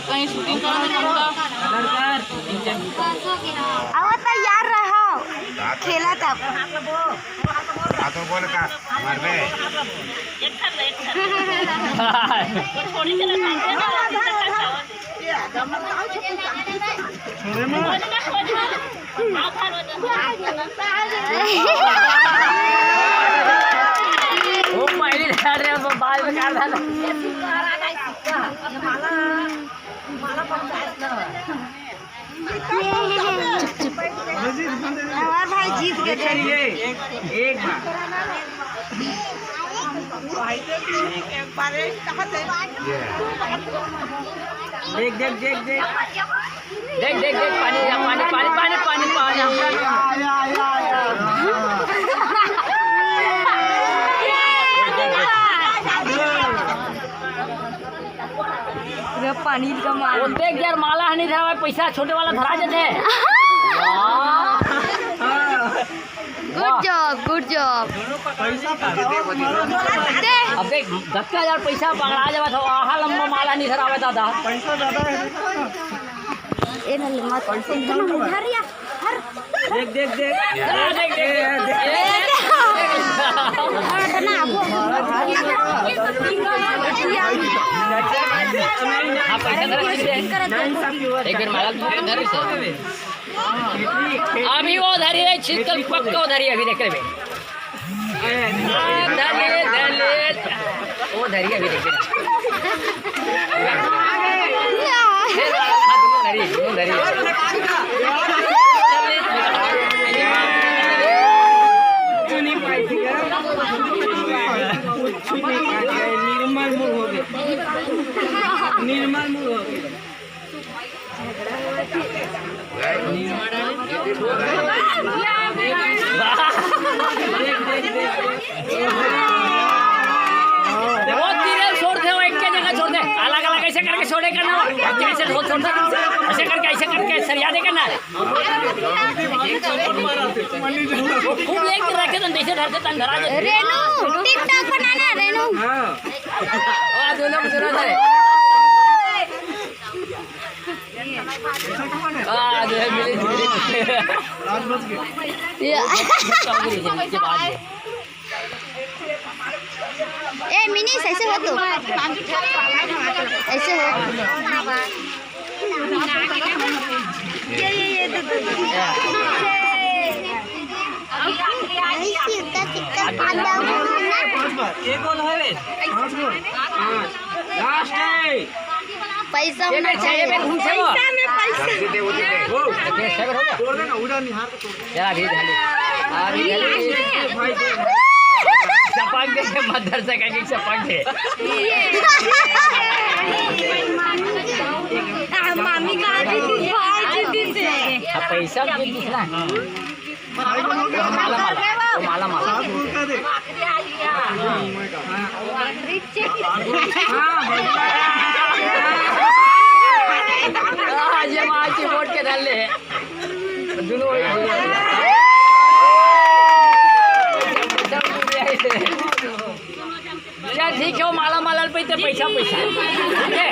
कहीं शूटिंग तैयार रहो खेला तब बोल का मारबे वो पहले बाद में काट डाला हमारे भाई जीत गए थे एक देख देख देख देख देख देख देख पानी पानी पानी पानी पानी पानी पानी का मार देख यार माला नहीं था पैसा छोटे वाला धरा जाते गुड जॉब अब देख 10,000 पैसा पकड़ा जावा था आहा लंबा माला नहीं धरावे दादा ए नल्ले मत हरिया हर देख देख देख देख देख ना वो हाँ पैसा धर एक बार माला धर से अभी वो धरी है छिलकल पक्का धरी अभी देख ले वो धरी अभी देख धरी निर्मल मुँह हो गए निर्मल मुँह हो गए वो तीरे छोड़ दे वो एक जगह छोड़ दे अलग अलग ऐसे करके छोड़े करना ऐसे छोड़ छोड़ ऐसे करके सरिया दे करना खूब लेके रखे तो जैसे धरते तन धरा जाए रेनू टिकटॉक बनाना रेनू और दोनों धरे जो है मिले ए मिनी ऐसे हो तो ऐसे हो ये पैसा में चाहिए पैसा में पैसा चला भी चपाक दे मदर से कहीं चपाक दे मामी कहाँ जीती थे पैसा भी दिखना माला माला जमाती वोट के डाले दोनों ठीक है माला माला पे पैसा ठीक है।